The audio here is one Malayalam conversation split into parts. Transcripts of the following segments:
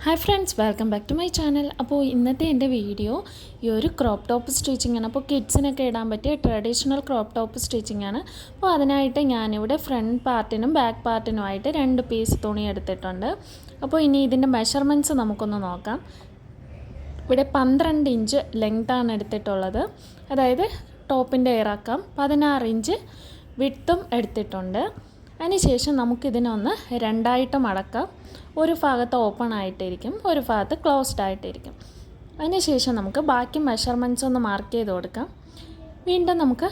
Hi friends, welcome back to my channel. അപ്പോൾ ഇന്നത്തെ എൻ്റെ വീഡിയോ ഈ ഒരു ക്രോപ്പ് ടോപ്പ് സ്റ്റിച്ചിങ് ആണ്. അപ്പോൾ കിഡ്സിനൊക്കെ ഇടാൻ പറ്റിയ ട്രഡീഷണൽ ക്രോപ്പ് ടോപ്പ് സ്റ്റിച്ചിങ് ആണ്. അപ്പോൾ അതിനായിട്ട് ഞാനിവിടെ ഫ്രണ്ട് പാർട്ടിനും ബാക്ക് പാർട്ടിനുമായിട്ട് 2 പീസ് തുണി എടുത്തിട്ടുണ്ട്. അപ്പോൾ ഇനി ഇതിൻ്റെ മെഷർമെൻറ്റ്സ് നമുക്കൊന്ന് നോക്കാം. ഇവിടെ 12 ഇഞ്ച് ലെങ്താണ് എടുത്തിട്ടുള്ളത്. അതായത് ടോപ്പിൻ്റെ ഇറക്കം 16 ഇഞ്ച് വിഡ്ത്തും എടുത്തിട്ടുണ്ട്. അതിനുശേഷം നമുക്കിതിനൊന്ന് രണ്ടായിട്ട് മടക്കാം. ഒരു ഭാഗത്ത് ഓപ്പൺ ആയിട്ടിരിക്കും, ഒരു ഭാഗത്ത് ക്ലോസ്ഡ് ആയിട്ടിരിക്കും. അതിനുശേഷം നമുക്ക് ബാക്കി മെഷർമെൻറ്റ്സ് ഒന്ന് മാർക്ക് ചെയ്ത് കൊടുക്കാം. വീണ്ടും നമുക്ക്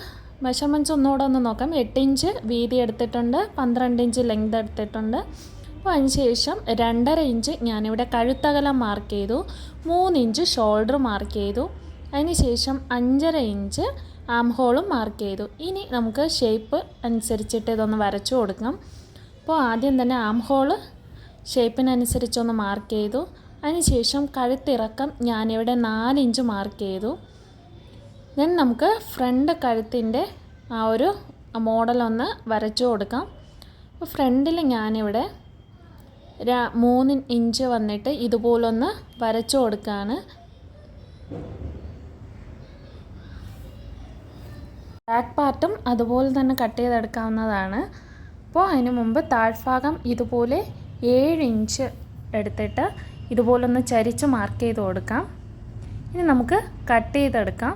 മെഷർമെൻറ്റ്സ് ഒന്നുകൂടെ ഒന്ന് നോക്കാം. 8 ഇഞ്ച് വീതി എടുത്തിട്ടുണ്ട്, 12 ഇഞ്ച് ലെങ്ത് എടുത്തിട്ടുണ്ട്. അപ്പോൾ അതിനുശേഷം 2.5 ഇഞ്ച് ഞാനിവിടെ കഴുത്തകലം മാർക്ക് ചെയ്തു, 3 ഇഞ്ച് ഷോൾഡർ മാർക്ക് ചെയ്തു. അതിനുശേഷം 5.5 ഇഞ്ച് ആം ഹോളും മാർക്ക് ചെയ്തു. ഇനി നമുക്ക് ഷേപ്പ് അനുസരിച്ചിട്ട് ഇതൊന്ന് വരച്ചു കൊടുക്കാം. അപ്പോൾ ആദ്യം തന്നെ ആം ഹോള് ഷേപ്പിനനുസരിച്ചൊന്ന് മാർക്ക് ചെയ്തു. അതിനുശേഷം കഴുത്തിറക്കം ഞാനിവിടെ 4 ഇഞ്ച് മാർക്ക് ചെയ്തു. ദെൻ നമുക്ക് ഫ്രണ്ട് കഴുത്തിൻ്റെ ആ ഒരു മോഡലൊന്ന് വരച്ചു കൊടുക്കാം. അപ്പോൾ ഫ്രണ്ടിൽ ഞാനിവിടെ 3 ഇഞ്ച് വന്നിട്ട് ഇതുപോലൊന്ന് വരച്ചു കൊടുക്കുകയാണ്. ബാക്ക് പാർട്ടും അതുപോലെ തന്നെ കട്ട് ചെയ്തെടുക്കാവുന്നതാണ്. അപ്പോൾ അതിന് മുമ്പ് താഴ്ഭാഗം ഇതുപോലെ 7 ഇഞ്ച് എടുത്തിട്ട് ഇതുപോലൊന്ന് ചരിച്ച് മാർക്ക് ചെയ്ത് കൊടുക്കാം. ഇനി നമുക്ക് കട്ട് ചെയ്തെടുക്കാം.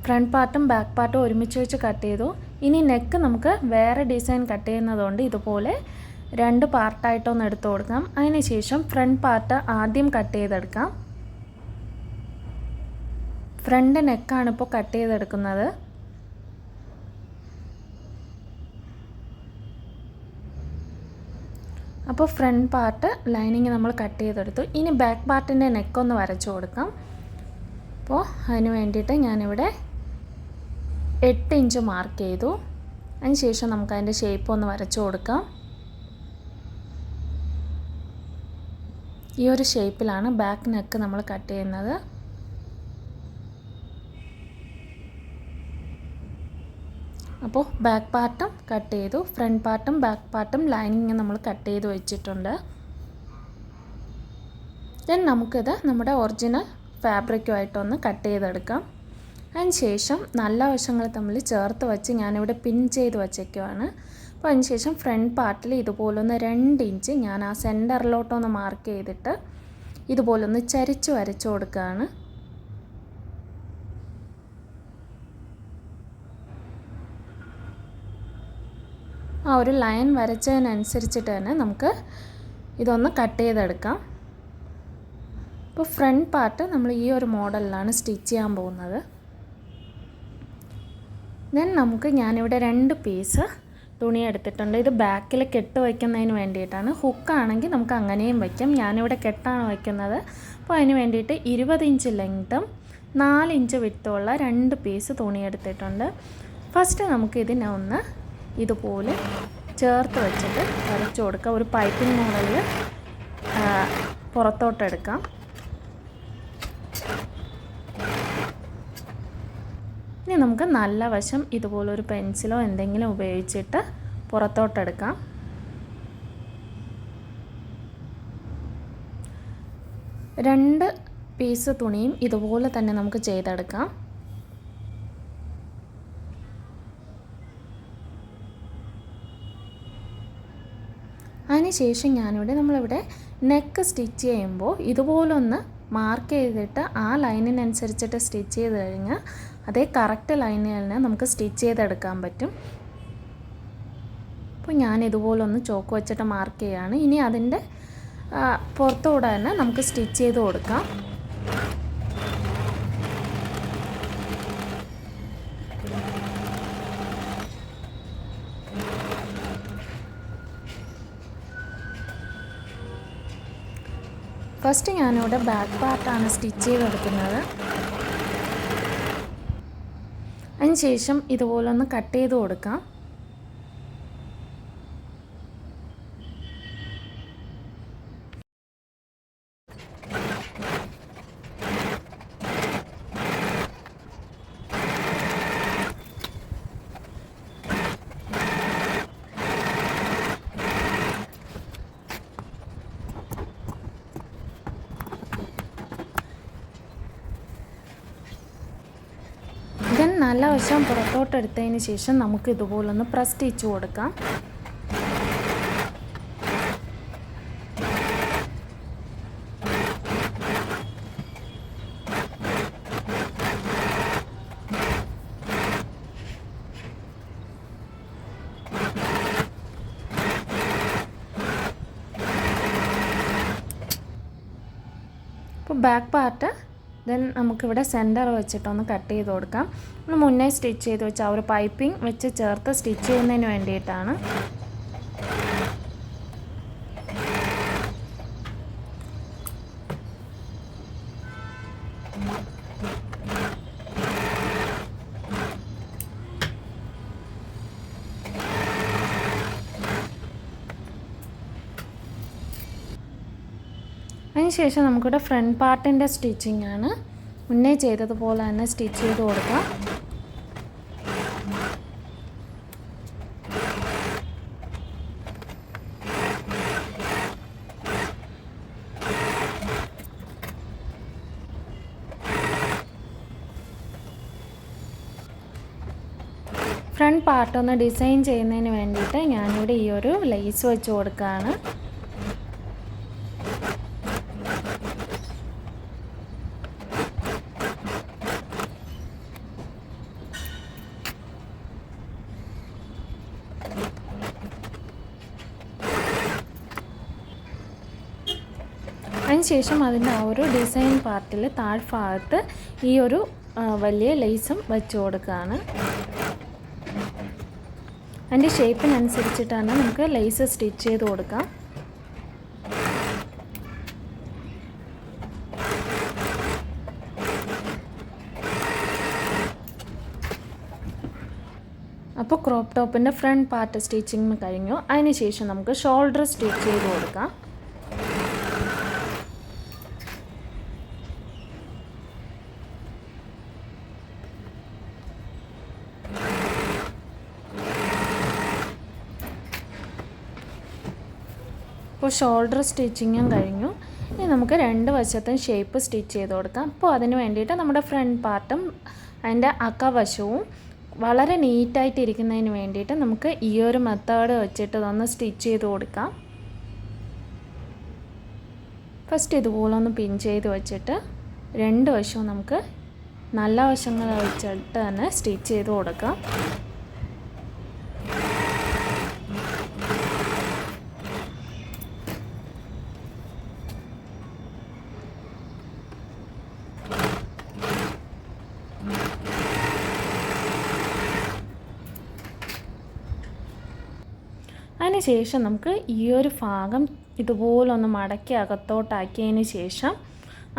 ഫ്രണ്ട് പാർട്ടും ബാക്ക് പാർട്ടും ഒരുമിച്ച് വെച്ച് കട്ട് ചെയ്തു. ഇനി നെക്ക് നമുക്ക് വേറെ ഡിസൈൻ കട്ട് ചെയ്യുന്നതുകൊണ്ട് ഇതുപോലെ 2 പാർട്ടായിട്ടൊന്ന് എടുത്തു കൊടുക്കാം. അതിനുശേഷം ഫ്രണ്ട് പാർട്ട് ആദ്യം കട്ട് ചെയ്തെടുക്കാം. ഫ്രണ്ട് നെക്കാണ് ഇപ്പോൾ കട്ട് ചെയ്തെടുക്കുന്നത്. അപ്പോൾ ഫ്രണ്ട് പാർട്ട് ലൈനിങ് നമ്മൾ കട്ട് ചെയ്തെടുത്തു. ഇനി ബാക്ക് പാർട്ടിൻ്റെ നെക്കൊന്ന് വരച്ചു കൊടുക്കാം. അപ്പോൾ അതിന് വേണ്ടിയിട്ട് ഞാനിവിടെ 8 ഇഞ്ച് മാർക്ക് ചെയ്തു. അതിനുശേഷം നമുക്ക് അതിൻ്റെ ഷേപ്പ് ഒന്ന് വരച്ചു കൊടുക്കാം. ഈ ഒരു ഷേപ്പിലാണ് ബാക്ക് നെക്ക് നമ്മൾ കട്ട് ചെയ്യുന്നത്. അപ്പോൾ ബാക്ക് പാർട്ടും കട്ട് ചെയ്തു, ഫ്രണ്ട് പാർട്ടും ബാക്ക് പാർട്ടും ലൈനിങ് നമ്മൾ കട്ട് ചെയ്ത് വെച്ചിട്ടുണ്ട്. ദെൻ നമുക്കിത് നമ്മുടെ ഒറിജിനൽ ഫാബ്രിക്കുമായിട്ടൊന്ന് കട്ട് ചെയ്തെടുക്കാം. അതിനുശേഷം നല്ല വശങ്ങൾ തമ്മിൽ ചേർത്ത് വെച്ച് ഞാനിവിടെ പിൻ ചെയ്ത് വച്ചേക്കുവാണ്. അപ്പോൾ അതിനുശേഷം ഫ്രണ്ട് പാർട്ടിൽ ഇതുപോലൊന്ന് 2 ഇഞ്ച് ഞാൻ ആ സെൻറ്ററിലോട്ടൊന്ന് മാർക്ക് ചെയ്തിട്ട് ഇതുപോലൊന്ന് ചരിച്ച് വരച്ചു കൊടുക്കുകയാണ്. ആ ഒരു ലൈൻ വരച്ചതിനനുസരിച്ചിട്ട് തന്നെ നമുക്ക് ഇതൊന്ന് കട്ട് ചെയ്തെടുക്കാം. ഇപ്പോൾ ഫ്രണ്ട് പാർട്ട് നമ്മൾ ഈ ഒരു മോഡലിലാണ് സ്റ്റിച്ച് ചെയ്യാൻ പോകുന്നത്. ദെൻ നമുക്ക് ഞാനിവിടെ 2 പീസ് തുണി എടുത്തിട്ടുണ്ട്. ഇത് ബാക്കിൽ കെട്ട് വയ്ക്കുന്നതിന് വേണ്ടിയിട്ടാണ്. ഹുക്കാണെങ്കിൽ നമുക്ക് അങ്ങനെയും വയ്ക്കാം. ഞാനിവിടെ കെട്ടാണ് വയ്ക്കുന്നത്. അപ്പോൾ അതിന് വേണ്ടിയിട്ട് 20 ഇഞ്ച് ലെങ്ത്തും 4 ഇഞ്ച് വിട്ടുള്ള 2 പീസ് തുണി എടുത്തിട്ടുണ്ട്. ഫസ്റ്റ് നമുക്ക് ഇതിനെ ഒന്ന് ഇതുപോലെ ചേർത്ത് വെച്ചിട്ട് വരച്ചു കൊടുക്കാം. ഒരു പൈപ്പിംഗ് മോഡലിൽ പുറത്തോട്ടെടുക്കാം. ഇനി നമുക്ക് നല്ല വശം ഇതുപോലൊരു പെൻസിലോ എന്തെങ്കിലും ഉപയോഗിച്ചിട്ട് പുറത്തോട്ടെടുക്കാം. രണ്ട് പീസ് തുണിയും ഇതുപോലെ തന്നെ നമുക്ക് ചെയ്തെടുക്കാം. അതിനുശേഷം ഞാനിവിടെ നമ്മളിവിടെ നെക്ക് സ്റ്റിച്ച് ചെയ്യുമ്പോൾ ഇതുപോലൊന്ന് മാർക്ക് ചെയ്തിട്ട് ആ ലൈനിനനുസരിച്ചിട്ട് സ്റ്റിച്ച് ചെയ്ത് കഴിഞ്ഞാൽ അതേ കറക്റ്റ് ലൈനിൽ തന്നെ നമുക്ക് സ്റ്റിച്ച് ചെയ്തെടുക്കാൻ പറ്റും. അപ്പോൾ ഞാൻ ഇതുപോലൊന്ന് ചോക്ക് വെച്ചിട്ട് മാർക്ക് ചെയ്യുകയാണ്. ഇനി അതിൻ്റെ പുറത്തുകൂടെ തന്നെ നമുക്ക് സ്റ്റിച്ച് ചെയ്ത് കൊടുക്കാം. ഫസ്റ്റ് ഞാനിവിടെ ബാക്ക് പാർട്ടാണ് സ്റ്റിച്ച് ചെയ്തെടുക്കുന്നത്. അതിനുശേഷം ഇതുപോലൊന്ന് കട്ട് ചെയ്ത് കൊടുക്കാം. നല്ല വശം പുറത്തോട്ട് എടുത്തതിന് ശേഷം നമുക്ക് ഇതുപോലൊന്ന് പ്രസ് സ്റ്റിച്ച് കൊടുക്കാം. ഇപ്പോൾ ബാക്ക് പാർട്ട് ദെൻ നമുക്കിവിടെ സെൻറ്റർ വെച്ചിട്ടൊന്ന് കട്ട് ചെയ്ത് കൊടുക്കാം. നമ്മൾ മുന്നേ സ്റ്റിച്ച് ചെയ്ത് വെച്ച ആ ഒരു പൈപ്പിംഗ് വെച്ച് ചേർത്ത് സ്റ്റിച്ച് ചെയ്യുന്നതിന് വേണ്ടിയിട്ടാണ്. അതിനുശേഷം നമുക്കിവിടെ ഫ്രണ്ട് പാർട്ടിൻ്റെ സ്റ്റിച്ചിങ് ആണ്. മുന്നേ ചെയ്തതുപോലെ തന്നെ സ്റ്റിച്ച് ചെയ്ത് കൊടുക്കാം. ഫ്രണ്ട് പാർട്ട് ഒന്ന് ഡിസൈൻ ചെയ്യുന്നതിന് വേണ്ടിയിട്ട് ഞാനിവിടെ ഈ ഒരു ലേസ് വെച്ച് കൊടുക്കുകയാണ്. അതിനുശേഷം അതിൻ്റെ ആ ഒരു ഡിസൈൻ പാർട്ടിൽ താഴ്ഭാഗത്ത് ഈ ഒരു വലിയ ലേസും വെച്ച് കൊടുക്കുകയാണ്. അതിൻ്റെ ഷേപ്പിനനുസരിച്ചിട്ടാണ് നമുക്ക് ലേസ് സ്റ്റിച്ച് ചെയ്ത് കൊടുക്കാം. അപ്പോൾ ക്രോപ്പ് ടോപ്പിൻ്റെ ഫ്രണ്ട് പാർട്ട് സ്റ്റിച്ചിങ് കഴിഞ്ഞു. അതിനുശേഷം നമുക്ക് ഷോൾഡർ സ്റ്റിച്ച് ചെയ്ത് കൊടുക്കാം. അപ്പോൾ ഷോൾഡർ സ്റ്റിച്ചിങ്ങും കഴിഞ്ഞു. ഇനി നമുക്ക് രണ്ട് വശത്തും ഷേപ്പ് സ്റ്റിച്ച് ചെയ്ത് കൊടുക്കാം. അപ്പോൾ അതിന് വേണ്ടിയിട്ട് നമ്മുടെ ഫ്രണ്ട് പാർട്ടും അതിൻ്റെ അക്കവശവും വളരെ നീറ്റായിട്ടിരിക്കുന്നതിന് വേണ്ടിയിട്ട് നമുക്ക് ഈ ഒരു മെത്തേഡ് വെച്ചിട്ട് ഒന്ന് സ്റ്റിച്ച് ചെയ്ത് കൊടുക്കാം. ഫസ്റ്റ് ഇതുപോലെ ഒന്ന് പിൻ ചെയ്ത് വെച്ചിട്ട് രണ്ട് വശവും നമുക്ക് നല്ല വശങ്ങൾ വെച്ചിട്ട് തന്നെ സ്റ്റിച്ച് ചെയ്ത് കൊടുക്കാം. അതിനുശേഷം നമുക്ക് ഈ ഒരു ഭാഗം ഇതുപോലൊന്ന് മടക്കി അകത്തോട്ടാക്കിയതിന് ശേഷം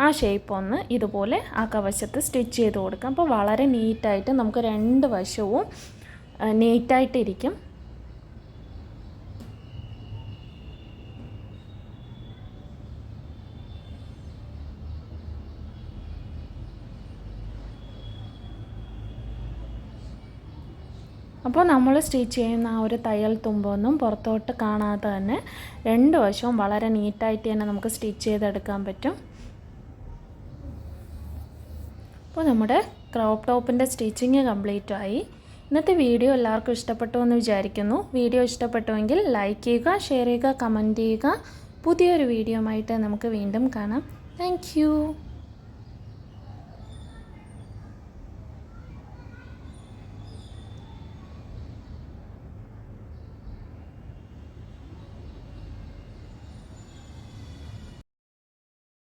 ആ ഷേപ്പ് ഒന്ന് ഇതുപോലെ ആ കവശത്ത് സ്റ്റിച്ച് ചെയ്ത് കൊടുക്കാം. അപ്പോൾ വളരെ നീറ്റായിട്ട് നമുക്ക് രണ്ട് വശവും നീറ്റായിട്ടിരിക്കും. അപ്പോൾ നമ്മൾ സ്റ്റിച്ച് ചെയ്യുന്ന ആ ഒരു തയ്യൽ തുമ്പൊന്നും പുറത്തോട്ട് കാണാതെ തന്നെ രണ്ട് വശവും വളരെ നീറ്റായിട്ട് തന്നെ നമുക്ക് സ്റ്റിച്ച് ചെയ്തെടുക്കാൻ പറ്റും. അപ്പോൾ നമ്മുടെ ക്രോപ്പ് ടോപ്പിൻ്റെ സ്റ്റിച്ചിങ് കംപ്ലീറ്റ് ആയി. ഇന്നത്തെ വീഡിയോ എല്ലാവർക്കും ഇഷ്ടപ്പെട്ടു എന്ന് വിചാരിക്കുന്നു. വീഡിയോ ഇഷ്ടപ്പെട്ടുവെങ്കിൽ ലൈക്ക് ചെയ്യുക, ഷെയർ ചെയ്യുക, കമൻറ്റ് ചെയ്യുക. പുതിയൊരു വീഡിയോ ആയിട്ട് നമുക്ക് വീണ്ടും കാണാം. താങ്ക്